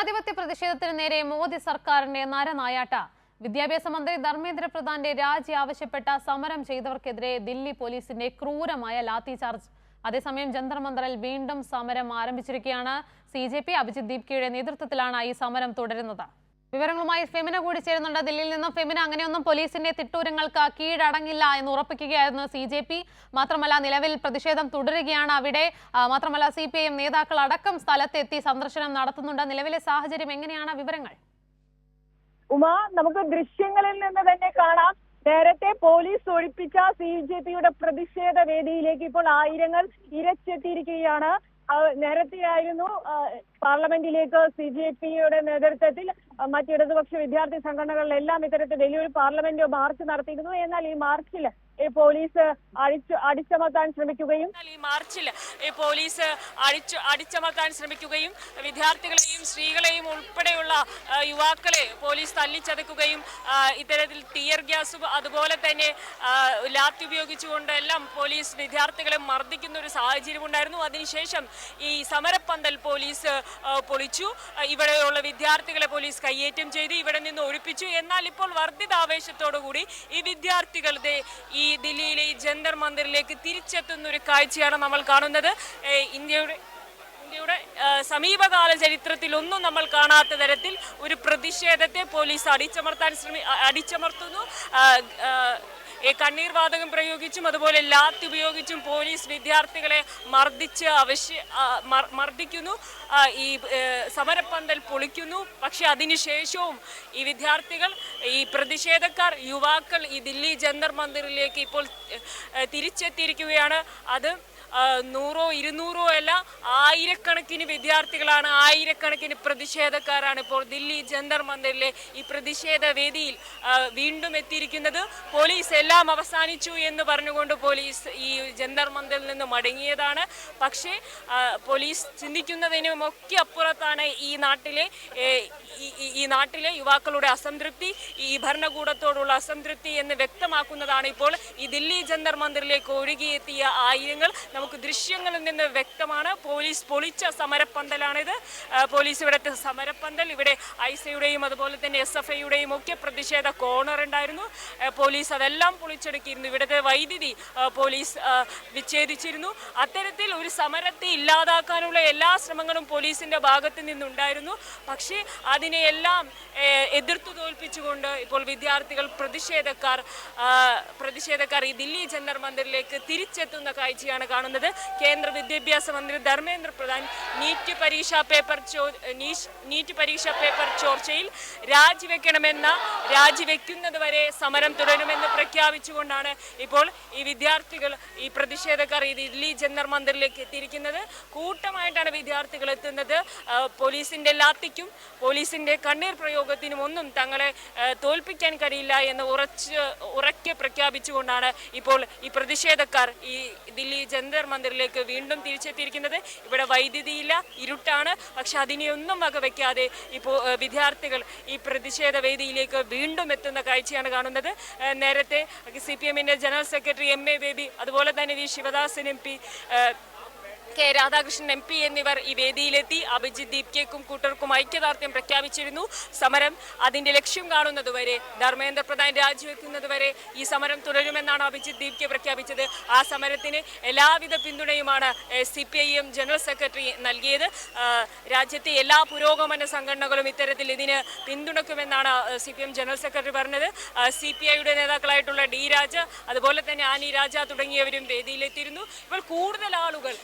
ജനാധിപത്യ പ്രതിഷേധത്തിന് നേരെ മോദി സർക്കാരിന്റെ നരനായാട്ട. വിദ്യാഭ്യാസ മന്ത്രി ധർമ്മേന്ദ്ര പ്രധാന്റെ രാജി ആവശ്യപ്പെട്ട സമരം ചെയ്തവർക്കെതിരെ ദില്ലി പോലീസിന്റെ ക്രൂരമായ ലാത്തി ചാർജ്. അതേസമയം ജന്തർ മന്ദറിൽ വീണ്ടും സമരം ആരംഭിച്ചിരിക്കുകയാണ്. CJP അഭിജിത് ദീപ്കയുടെ നേതൃത്വത്തിലാണ് ഈ സമരം തുടരുന്നത്. വിവരങ്ങളുമായി ഫെമിന കൂടി ചേരുന്നുണ്ട് ദില്ലിയിൽ നിന്നും. ഫെമിന, അങ്ങനെയൊന്നും പോലീസിന്റെ തിട്ടൂരങ്ങൾക്ക് കീഴടങ്ങില്ല എന്ന് ഉറപ്പിക്കുകയായിരുന്നു CJP. മാത്രമല്ല, നിലവിൽ പ്രതിഷേധം തുടരുകയാണ് അവിടെ. മാത്രമല്ല, CPIM നേതാക്കൾ അടക്കം സ്ഥലത്തെത്തി സന്ദർശനം നടത്തുന്നുണ്ട്. നിലവിലെ സാഹചര്യം എങ്ങനെയാണ്? വിവരങ്ങൾ നമുക്ക് ദൃശ്യങ്ങളിൽ നിന്ന് തന്നെ കാണാം. നേരത്തെ പോലീസ് ഒഴിപ്പിച്ച CJPയുടെ പ്രതിഷേധ വേദിയിലേക്ക് ഇപ്പോൾ ആയിരങ്ങൾ ഇരച്ചെത്തിയിരിക്കുകയാണ്. നേരത്തെയായിരുന്നു പാർലമെന്റിലേക്ക് CJPയുടെ നേതൃത്വത്തിൽ മറ്റിടതുപക്ഷ വിദ്യാർത്ഥി സംഘടനകളിലെല്ലാം ഇത്തരത്തിൽ വലിയൊരു പാർലമെന്റ് മാർച്ച് നടത്തിയിരുന്നു. എന്നാൽ ഈ മാർച്ചിൽ പോലീസ് അടിച്ചമർത്താൻ ശ്രമിക്കുകയും വിദ്യാർത്ഥികളെയും സ്ത്രീകളെയും ഉൾപ്പെടെയുള്ള യുവാക്കളെ പോലീസ് തല്ലിച്ചതക്കുകയും ഇത്തരത്തിൽ ടിയർ ഗ്യാസും അതുപോലെ തന്നെ ലാത്തി ഉപയോഗിച്ചുകൊണ്ട് എല്ലാം പോലീസ് വിദ്യാർത്ഥികളെ മർദ്ദിക്കുന്ന ഒരു സാഹചര്യം ഉണ്ടായിരുന്നു. അതിനുശേഷം ഈ സമരപ്പന്തൽ പോലീസ് പൊളിച്ചു. ഇവിടെയുള്ള വിദ്യാർത്ഥികളെ പോലീസ് കയ്യേറ്റം ചെയ്ത് ഇവിടെ നിന്ന് ഒഴിപ്പിച്ചു. എന്നാൽ ഇപ്പോൾ വർദ്ധിതാവേശത്തോടുകൂടി ഈ വിദ്യാർത്ഥികളുടെ ഈ ദില്ലിയിലെ ജന്തർ മന്ദിറിലേക്ക് തിരിച്ചെത്തുന്ന ഒരു കാഴ്ചയാണ് നമ്മൾ കാണുന്നത്. ഇന്ത്യയുടെ സമീപകാല ചരിത്രത്തിൽ ഒന്നും നമ്മൾ കാണാത്ത തരത്തിൽ ഒരു പ്രതിഷേധത്തെ പോലീസ് അടിച്ചമർത്തുന്നു. കണ്ണീർ വാതകം പ്രയോഗിച്ചും അതുപോലെ ലാത്തി ഉപയോഗിച്ചും പോലീസ് വിദ്യാർത്ഥികളെ മർദ്ദിക്കുന്നു. ഈ സമരപ്പന്തൽ പൊളിക്കുന്നു. പക്ഷെ അതിനുശേഷവും ഈ വിദ്യാർത്ഥികൾ, ഈ പ്രതിഷേധക്കാർ, യുവാക്കൾ ഈ ദില്ലി ജന്തർ മന്ദിറിലേക്ക് ഇപ്പോൾ തിരിച്ചെത്തിയിരിക്കുകയാണ്. അത് 100 200 അല്ല, ആയിരക്കണക്കിന് വിദ്യാർത്ഥികളാണ്, ആയിരക്കണക്കിന് പ്രതിഷേധക്കാരാണ് ഇപ്പോൾ ദില്ലി ജന്തർ മന്ദിറിലെ ഈ പ്രതിഷേധ വേദിയിൽ വീണ്ടും എത്തിയിരിക്കുന്നത്. പോലീസ് എല്ലാം അവസാനിച്ചു എന്ന് പറഞ്ഞുകൊണ്ട് പോലീസ് ഈ ജന്തർ മന്ദിറിൽ നിന്ന് മടങ്ങിയതാണ്. പക്ഷേ പോലീസ് ചിന്തിക്കുന്നതിനുമൊക്കെ അപ്പുറത്താണ് ഈ നാട്ടിലെ യുവാക്കളുടെ അസംതൃപ്തി, ഈ ഭരണകൂടത്തോടുള്ള അസംതൃപ്തി എന്ന് വ്യക്തമാക്കുന്നതാണ് ഇപ്പോൾ ഈ ദില്ലി ജന്തർ മന്ദിറിലേക്ക് ഒഴുകിയെത്തിയ ആയിരങ്ങൾ. നമുക്ക് ദൃശ്യങ്ങളിൽ നിന്ന് വ്യക്തമാണ്. പോലീസ് പൊളിച്ച സമരപ്പന്തലാണിത്. പോലീസ് ഇവിടുത്തെ സമരപ്പന്തൽ, ഇവിടെ ഐസയുടെയും അതുപോലെ തന്നെ SFIയുടെയും ഒക്കെ പ്രതിഷേധ കോർണർ ഉണ്ടായിരുന്നു. പോലീസ് അതെല്ലാം പൊളിച്ചെടുക്കിയിരുന്നു. ഇവിടുത്തെ വൈദ്യുതി പോലീസ് വിച്ഛേദിച്ചിരുന്നു. അത്തരത്തിൽ ഒരു സമരത്തെ ഇല്ലാതാക്കാനുള്ള എല്ലാ ശ്രമങ്ങളും പോലീസിന്റെ ഭാഗത്ത് നിന്നുണ്ടായിരുന്നു. പക്ഷേ അതിനെയെല്ലാം എതിർത്തു തോൽപ്പിച്ചുകൊണ്ട് ഇപ്പോൾ വിദ്യാർത്ഥികൾ, പ്രതിഷേധക്കാർ ഈ ദില്ലി ജന്തർ മന്ദിറിലേക്ക് തിരിച്ചെത്തുന്ന കാഴ്ചയാണ് കാണുന്നത്. കേന്ദ്ര വിദ്യാഭ്യാസ മന്ത്രി ധർമ്മേന്ദ്ര പ്രധാൻ നീറ്റ് പരീക്ഷാ പേപ്പർ ചോർച്ചയിൽ രാജിവെക്കുന്നത് വരെ സമരം തുടരുമെന്ന് പ്രഖ്യാപിച്ചുകൊണ്ടാണ് ഇപ്പോൾ ഈ വിദ്യാർത്ഥികൾ, ഈ പ്രതിഷേധക്കാർ ഈ ദില്ലി ജന്തർ മന്ദിറിലേക്ക് എത്തിയിരിക്കുന്നത്. കൂട്ടമായിട്ടാണ് വിദ്യാർത്ഥികൾ എത്തുന്നത്. പോലീസിന്റെ ലാത്തിക്കും പോലീസിന്റെ കണ്ണീർ പ്രയോഗത്തിനും ഒന്നും തങ്ങളെ തോൽപ്പിക്കാൻ കഴിയില്ല എന്ന് ഉറക്കെ പ്രഖ്യാപിച്ചുകൊണ്ടാണ് ഇപ്പോൾ ഈ പ്രതിഷേധക്കാർ ഈ ദില്ലി ജന്തർ മന്ദിറിലേക്ക് വീണ്ടും തിരിച്ചെത്തിയിരിക്കുന്നത്. ഇവിടെ വൈദ്യുതിയില്ല, ഇരുട്ടാണ്. പക്ഷെ അതിനെയൊന്നും വകവെക്കാതെ ഇപ്പോൾ വിദ്യാർത്ഥികൾ ഈ പ്രതിഷേധ വേദിയിലേക്ക് വീണ്ടും എത്തുന്ന കാഴ്ചയാണ് കാണുന്നത്. നേരത്തെ CPMന്റെ ജനറൽ സെക്രട്ടറി MA ബേബി, അതുപോലെ തന്നെ V Sivadasan MP, K Radhakrishnan MP എന്നിവർ ഈ വേദിയിലെത്തി അഭിജിത് ദീപ്കയ്ക്കും കൂട്ടർക്കും ഐക്യദാർഢ്യം പ്രഖ്യാപിച്ചിരുന്നു. സമരം അതിന്റെ ലക്ഷ്യം കാണുന്നതുവരെ, ധർമ്മേന്ദ്ര പ്രധാൻ രാജിവെക്കുന്നതുവരെ ഈ സമരം തുടരുമെന്നാണ് അഭിജിത് ദീപ്കെ പ്രഖ്യാപിച്ചത്. ആ സമരത്തിന് എല്ലാവിധ പിന്തുണയുമാണ് CPIM ജനറൽ സെക്രട്ടറി നൽകിയത്. രാജ്യത്തെ എല്ലാ പുരോഗമന സംഘടനകളും ഇത്തരത്തിൽ ഇതിന് പിന്തുണയ്ക്കുമെന്നാണ് CPM ജനറൽ സെക്രട്ടറി പറഞ്ഞത്. CPIയുടെ നേതാക്കളായിട്ടുള്ള D രാജ, അതുപോലെ തന്നെ ആനി രാജ തുടങ്ങിയവരും വേദിയിലെത്തിയിരുന്നു. ഇപ്പോൾ കൂടുതൽ ആളുകൾ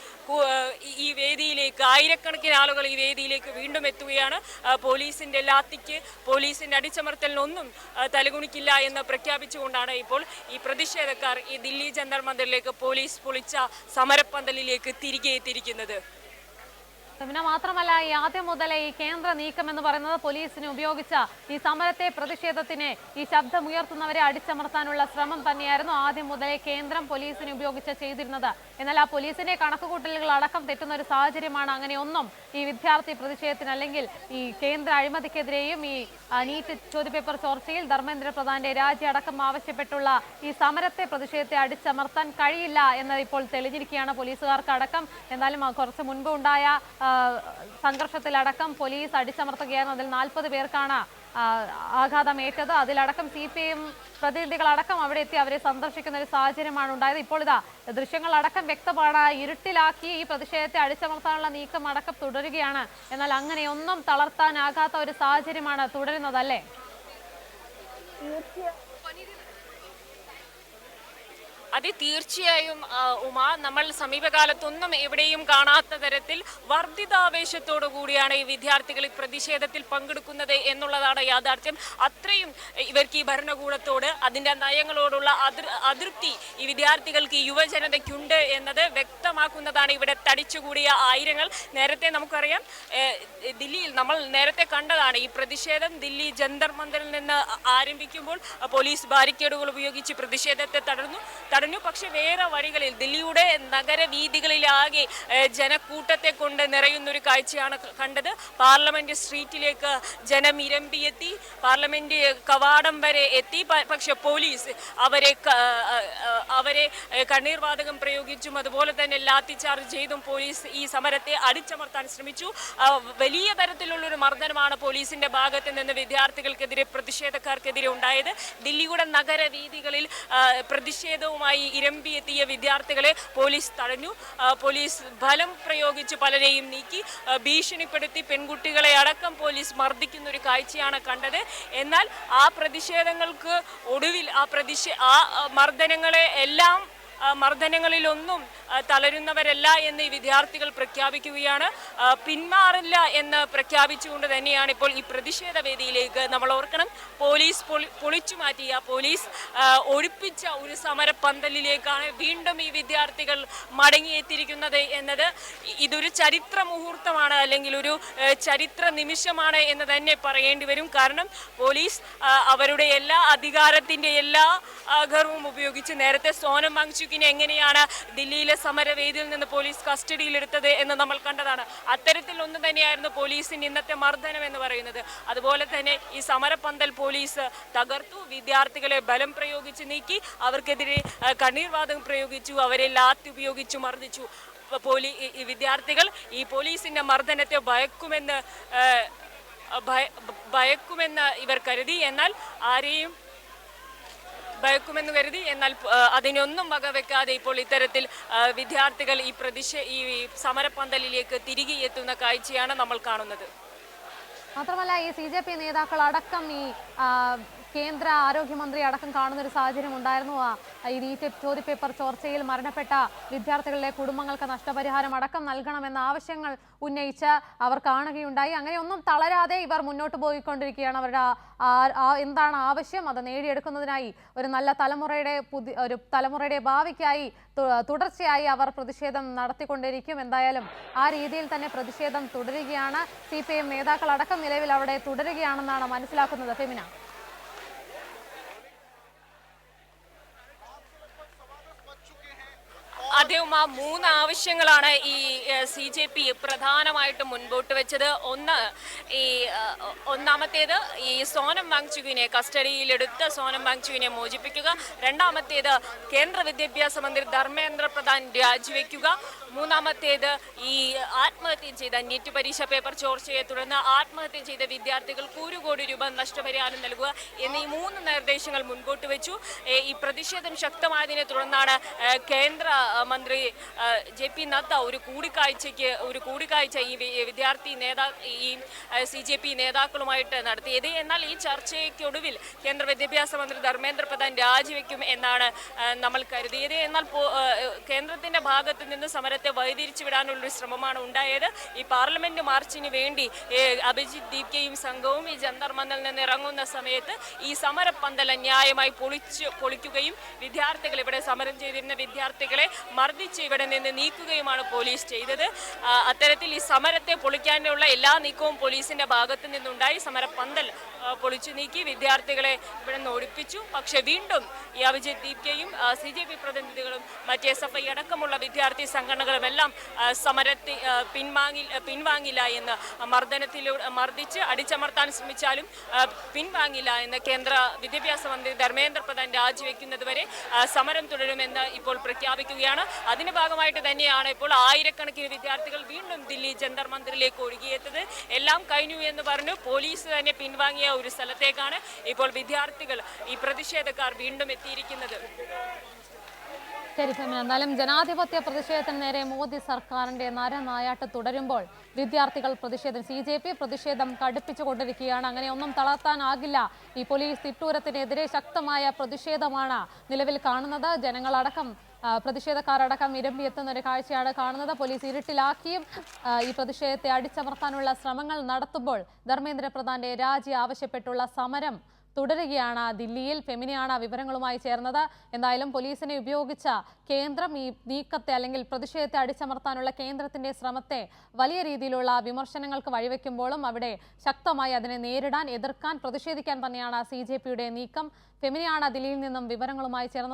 ഈ വേദിയിലേക്ക്, ആയിരക്കണക്കിന് ആളുകൾ ഈ വേദിയിലേക്ക് വീണ്ടും എത്തുകയാണ്. പോലീസിന്റെ ലാത്തിക്ക്, പോലീസിന്റെ അടിച്ചമർത്തലിനൊന്നും തലകുണിക്കില്ല എന്ന് പ്രഖ്യാപിച്ചുകൊണ്ടാണ് ഇപ്പോൾ ഈ പ്രതിഷേധക്കാർ ഈ ദില്ലി ജന്തർ മന്ദിറിലേക്ക് പോലീസ് പൊളിച്ച സമരപ്പന്തലിലേക്ക് തിരികെ എത്തിയിരിക്കുന്നത്. മാത്രമല്ല, ഈ ആദ്യം മുതലേ ഈ കേന്ദ്ര നീക്കം എന്ന് പറയുന്നത് പോലീസിനെ ഉപയോഗിച്ച ഈ സമരത്തെ, പ്രതിഷേധത്തിനെ, ഈ ശബ്ദമുയർത്തുന്നവരെ അടിച്ചമർത്താനുള്ള ശ്രമം തന്നെയായിരുന്നു ആദ്യം മുതലേ കേന്ദ്രം പോലീസിനെ ഉപയോഗിച്ച് ചെയ്തിരുന്നത്. എന്നാൽ ആ പോലീസിന്റെ കണക്കുകൂട്ടലുകൾ അടക്കം തെറ്റുന്ന ഒരു സാഹചര്യമാണ്. അങ്ങനെയൊന്നും ഈ വിദ്യാർത്ഥി പ്രതിഷേധത്തിന് അല്ലെങ്കിൽ ഈ കേന്ദ്ര അഴിമതിക്കെതിരെയും ഈ നീറ്റ് ചോദ്യപേപ്പർ ചോർച്ചയിൽ ധർമ്മേന്ദ്ര പ്രധാന്റെ രാജി അടക്കം ആവശ്യപ്പെട്ടുള്ള ഈ സമരത്തെ, പ്രതിഷേധത്തെ അടിച്ചമർത്താൻ കഴിയില്ല എന്ന് ഇപ്പോൾ തെളിഞ്ഞിരിക്കുകയാണ് പോലീസുകാർക്ക് അടക്കം. എന്നാലും കുറച്ച് മുൻപ് ഉണ്ടായ സംഘർഷത്തിലടക്കം പോലീസ് അടിച്ചമർത്തുകയായിരുന്നു. അതിൽ 40 പേർക്കാണ് ആഘാതമേറ്റത്. അതിലടക്കം CPM പ്രതിനിധികളടക്കം അവിടെ എത്തി അവരെ സന്ദർശിക്കുന്ന ഒരു സാഹചര്യമാണ് ഉണ്ടായത്. ഇപ്പോൾ ഇതാ ദൃശ്യങ്ങളടക്കം വ്യക്തമാണ്. ഇരുട്ടിലാക്കി ഈ പ്രതിഷേധത്തെ അടിച്ചമർത്താനുള്ള നീക്കം അടക്കം തുടരുകയാണ്. എന്നാൽ അങ്ങനെയൊന്നും തളർത്താനാകാത്ത ഒരു സാഹചര്യമാണ് തുടരുന്നതല്ലേ? അത് തീർച്ചയായും ഉമ, നമ്മൾ സമീപകാലത്തൊന്നും എവിടെയും കാണാത്ത തരത്തിൽ വർദ്ധിതാവേശത്തോടു കൂടിയാണ് ഈ വിദ്യാർത്ഥികൾ ഈ പ്രതിഷേധത്തിൽ പങ്കെടുക്കുന്നത് എന്നുള്ളതാണ് യാഥാർത്ഥ്യം. അത്രയും ഇവർക്ക് ഈ ഭരണകൂടത്തോട് അതിൻ്റെ നയങ്ങളോടുള്ള അതൃപ്തി ഈ വിദ്യാർത്ഥികൾക്ക്, ഈ യുവജനതയ്ക്കുണ്ട് എന്നത് വ്യക്തമാക്കുന്നതാണ് ഇവിടെ തടിച്ചുകൂടിയ ആയിരങ്ങൾ. നേരത്തെ നമുക്കറിയാം, ദില്ലിയിൽ നമ്മൾ നേരത്തെ കണ്ടതാണ് ഈ പ്രതിഷേധം. ദില്ലി ജന്തർ മന്ദിറിൽ നിന്ന് ആരംഭിക്കുമ്പോൾ പോലീസ് ബാരിക്കേഡുകൾ ഉപയോഗിച്ച് പ്രതിഷേധത്തെ തടഞ്ഞു. പക്ഷെ വേറെ വഴികളിൽ ദില്ലിയുടെ നഗരവീഥികളിലാകെ ജനക്കൂട്ടത്തെ കൊണ്ട് നിറയുന്നൊരു കാഴ്ചയാണ് കണ്ടത്. പാർലമെന്റ് സ്ട്രീറ്റിലേക്ക് ജനം ഇരമ്പിയെത്തി, പാർലമെന്റ് കവാടം വരെ എത്തി. പക്ഷെ പോലീസ് അവരെ കണ്ണീർ വാതകം പ്രയോഗിച്ചും അതുപോലെ തന്നെ ലാത്തി ചാർജ് ചെയ്തും പോലീസ് ഈ സമരത്തെ അടിച്ചമർത്താൻ ശ്രമിച്ചു. വലിയ തരത്തിലുള്ളൊരു മർദ്ദനമാണ് പോലീസിന്റെ ഭാഗത്ത് നിന്ന് വിദ്യാർത്ഥികൾക്കെതിരെ, പ്രതിഷേധക്കാർക്കെതിരെ ഉണ്ടായത്. ദില്ലിയുടെ നഗരവീഥികളിൽ പ്രതിഷേധവുമായി ഇരമ്പിയെത്തിയ വിദ്യാർത്ഥികളെ പോലീസ് തടഞ്ഞു. പോലീസ് ബലം പ്രയോഗിച്ച് പലരെയും നീക്കി, ഭീഷണിപ്പെടുത്തി പെൺകുട്ടികളെ അടക്കം പോലീസ് മർദ്ദിക്കുന്ന ഒരു കാഴ്ചയാണ് കണ്ടത്. എന്നാൽ ആ പ്രതിഷേധങ്ങൾക്ക് ഒടുവിൽ ആ മർദ്ദനങ്ങളിലൊന്നും തളരുന്നവരല്ല എന്ന് ഈ വിദ്യാർത്ഥികൾ പ്രഖ്യാപിക്കുകയാണ്. പിന്മാറില്ല എന്ന് പ്രഖ്യാപിച്ചുകൊണ്ട് തന്നെയാണ് ഇപ്പോൾ ഈ പ്രതിഷേധ വേദിയിലേക്ക്, നമ്മൾ ഓർക്കണം, പോലീസ് പൊളിച്ചു മാറ്റിയ, പോലീസ് ഒഴിപ്പിച്ച ഒരു സമരപ്പന്തലിലേക്കാണ് വീണ്ടും ഈ വിദ്യാർത്ഥികൾ മടങ്ങിയെത്തിയിരിക്കുന്നത് എന്നത് ഇതൊരു ചരിത്ര മുഹൂർത്തമാണ്, അല്ലെങ്കിൽ ഒരു ചരിത്ര നിമിഷമാണ് എന്ന് തന്നെ പറയേണ്ടി വരും. കാരണം പോലീസ് അവരുടെ എല്ലാ അധികാരത്തിൻ്റെ എല്ലാ ഗർവവും ഉപയോഗിച്ച് നേരത്തെ സോനം വാങ്ചുക്കിനെ എങ്ങനെയാണ് ദില്ലിയിലെ സമരവേദിയിൽ നിന്ന് പോലീസ് കസ്റ്റഡിയിലെടുത്തത് എന്ന് നമ്മൾ കണ്ടതാണ്. അത്തരത്തിലൊന്നും തന്നെയായിരുന്നു പോലീസിന്റെ ഇന്നത്തെ മർദ്ദനം എന്ന് പറയുന്നത്. അതുപോലെ തന്നെ ഈ സമരപ്പന്തൽ പോലീസ് തകർത്തു, വിദ്യാർത്ഥികളെ ബലം പ്രയോഗിച്ച് നീക്കി, അവർക്കെതിരെ കണ്ണീർ വാതകം പ്രയോഗിച്ചു, അവരെ ലാത്തി ഉപയോഗിച്ചു മർദ്ദിച്ചു. വിദ്യാർത്ഥികൾ ഈ പോലീസിന്റെ മർദ്ദനത്തെ ഭയക്കുമെന്ന് ഇവർ കരുതി. എന്നാൽ അതിനൊന്നും വകവെക്കാതെ ഇപ്പോൾ ഇത്തരത്തിൽ വിദ്യാർത്ഥികൾ ഈ സമരപ്പന്തലിലേക്ക് തിരികെ എത്തുന്ന കാഴ്ചയാണ് നമ്മൾ കാണുന്നത്. മാത്രമല്ല ഈ CJP നേതാക്കൾ അടക്കം ഈ കേന്ദ്ര ആരോഗ്യമന്ത്രി അടക്കം കാണുന്ന ഒരു സാഹചര്യം ഉണ്ടായിരുന്നു. ഈ നീറ്റ് ചോദ്യപേപ്പർ ചോർച്ചയിൽ മരണപ്പെട്ട വിദ്യാർത്ഥികളുടെ കുടുംബങ്ങൾക്ക് നഷ്ടപരിഹാരം അടക്കം നൽകണമെന്ന ആവശ്യങ്ങൾ ഉന്നയിച്ച് അവർ കാണുകയുണ്ടായി. അങ്ങനെയൊന്നും തളരാതെ ഇവർ മുന്നോട്ട് പോയിക്കൊണ്ടിരിക്കുകയാണ്. അവരുടെ എന്താണ് ആവശ്യം അത് നേടിയെടുക്കുന്നതിനായി ഒരു നല്ല തലമുറയുടെ ഭാവിക്കായി തുടർച്ചയായി അവർ പ്രതിഷേധം നടത്തിക്കൊണ്ടിരിക്കും. എന്തായാലും ആ രീതിയിൽ തന്നെ പ്രതിഷേധം തുടരുകയാണ്. CPM നേതാക്കൾ അടക്കം നിലവിൽ അവിടെ തുടരുകയാണെന്നാണ് മനസ്സിലാക്കുന്നത്. ഫെമിന, അദ്ദേഹം ആ 3 ആവശ്യങ്ങളാണ് ഈ CJP പ്രധാനമായിട്ടും മുൻപോട്ട് വെച്ചത്. ഒന്നാമത്തേത് ഈ സോനം വാങ്ചുകിനെ, കസ്റ്റഡിയിലെടുത്ത സോനം വാങ്ചുകിനെ മോചിപ്പിക്കുക. രണ്ടാമത്തേത് കേന്ദ്ര വിദ്യാഭ്യാസ മന്ത്രി ധർമ്മേന്ദ്ര പ്രധാൻ രാജിവെക്കുക. മൂന്നാമത്തേത് ഈ ആത്മഹത്യ ചെയ്ത നീറ്റ് പരീക്ഷ പേപ്പർ ചോർച്ചയെ തുടർന്ന് ആത്മഹത്യ ചെയ്ത വിദ്യാർത്ഥികൾക്ക് 1 കോടി രൂപ നഷ്ടപരിഹാരം നൽകുക എന്നീ 3 നിർദ്ദേശങ്ങൾ മുൻപോട്ട് വെച്ചു. ഈ പ്രതിഷേധം ശക്തമായതിനെ തുടർന്നാണ് കേന്ദ്ര മന്ത്രി JP നദ്ദ ഒരു കൂടിക്കാഴ്ച ഈ CJP നേതാക്കളുമായിട്ട് നടത്തിയത്. എന്നാൽ ഈ ചർച്ചയ്ക്കൊടുവിൽ കേന്ദ്ര വിദ്യാഭ്യാസ മന്ത്രി ധർമ്മേന്ദ്ര പ്രധാൻ രാജിവെക്കും എന്നാണ് നമ്മൾ കരുതിയത്. എന്നാൽ കേന്ദ്രത്തിന്റെ ഭാഗത്ത് നിന്ന് സമരത്തെ വഴിതിരിച്ചു വിടാനുള്ളൊരു ശ്രമമാണ് ഉണ്ടായത്. ഈ പാർലമെന്റ് മാർച്ചിന് വേണ്ടി അഭിജിത് ദീപ്കയും സംഘവും ഈ ജന്തർ മന്ദിറിൽ നിന്ന് ഇറങ്ങുന്ന സമയത്ത് ഈ സമരപ്പന്തൽ അന്യായമായി പൊളിക്കുകയും വിദ്യാർത്ഥികൾ, ഇവിടെ സമരം ചെയ്തിരുന്ന വിദ്യാർത്ഥികളെ മർദ്ദിച്ച് ഇവിടെ നിന്ന് നീക്കുകയുമാണ് പോലീസ് ചെയ്തത്. അത്തരത്തിൽ ഈ സമരത്തെ പൊളിക്കാനുള്ള എല്ലാ നീക്കവും പോലീസിന്റെ ഭാഗത്ത് നിന്നുണ്ടായി. സമരപ്പന്തൽ പൊളിച്ചു നീക്കി വിദ്യാർത്ഥികളെ ഇവിടെ നിന്ന് ഒഴിപ്പിച്ചു. പക്ഷെ വീണ്ടും ഈ അഭിജിത് ദീപ്കയും CJP പ്രതിനിധികളും മറ്റ് SFI അടക്കമുള്ള വിദ്യാർത്ഥി സംഘടനകളുമെല്ലാം സമരത്തെ പിൻവാങ്ങില്ല എന്ന്, മർദ്ദിച്ച് അടിച്ചമർത്താൻ ശ്രമിച്ചാലും പിൻവാങ്ങില്ല എന്ന് കേന്ദ്ര വിദ്യാഭ്യാസ മന്ത്രി ധർമ്മേന്ദ്ര പ്രധാൻ രാജിവെക്കുന്നത് വരെ സമരം തുടരുമെന്ന് ഇപ്പോൾ പ്രഖ്യാപിക്കുകയാണ്. അതിന്റെ ഭാഗമായിട്ട് തന്നെയാണ് ഇപ്പോൾ ആയിരക്കണക്കിന് വിദ്യാർത്ഥികൾ വീണ്ടും ദില്ലി ജന്തർ മന്ദിറിലേക്ക് ഒഴുകിയെത്തത്. എല്ലാം കഴിഞ്ഞു എന്ന് പറഞ്ഞു പോലീസ് തന്നെ പിൻവാങ്ങിയ ഒരു സ്ഥലത്തേക്കാണ് ഇപ്പോൾ വിദ്യാർത്ഥികൾ ഈ പ്രതിഷേധക്കാർ വീണ്ടും എത്തിയിരിക്കുന്നത്. ശരി ഫെമിന, എന്തായാലും ജനാധിപത്യ പ്രതിഷേധത്തിന് നേരെ മോദി സർക്കാരിന്റെ നരനായാട്ട് തുടരുമ്പോൾ വിദ്യാർത്ഥികൾ CJP പ്രതിഷേധം കടുപ്പിച്ചുകൊണ്ടിരിക്കുകയാണ്. അങ്ങനെ ഒന്നും തളർത്താനാകില്ല. ഈ പോലീസ് തിട്ടൂരത്തിനെതിരെ ശക്തമായ പ്രതിഷേധമാണ് നിലവിൽ കാണുന്നത്. ജനങ്ങളടക്കം പ്രതിഷേധക്കാരടക്കം ഇരമ്പിയെത്തുന്ന ഒരു കാഴ്ചയാണ് കാണുന്നത്. പോലീസ് ഇരുട്ടിലാക്കിയും ഈ പ്രതിഷേധത്തെ അടിച്ചമർത്താനുള്ള ശ്രമങ്ങൾ നടത്തുമ്പോൾ ധർമ്മേന്ദ്ര പ്രധാന്റെ രാജി ആവശ്യപ്പെട്ടുള്ള സമരം തുടരുകയാണ് ദില്ലിയിൽ. ഫെമിനിയാണ് വിവരങ്ങളുമായി ചേർന്നത്. എന്തായാലും പോലീസിനെ ഉപയോഗിച്ച കേന്ദ്രം ഈ നീക്കത്തെ അല്ലെങ്കിൽ പ്രതിഷേധത്തെ അടിച്ചമർത്താനുള്ള കേന്ദ്രത്തിന്റെ ശ്രമത്തെ വലിയ രീതിയിലുള്ള വിമർശനങ്ങൾക്ക് വഴിവെക്കുമ്പോഴും അവിടെ ശക്തമായി അതിനെ നേരിടാൻ, എതിർക്കാൻ, പ്രതിഷേധിക്കാൻ തന്നെയാണ് CJPയുടെ നീക്കം. ഫെമിനിയാണ് ദില്ലിയിൽ നിന്നും വിവരങ്ങളുമായി ചേർന്നത്.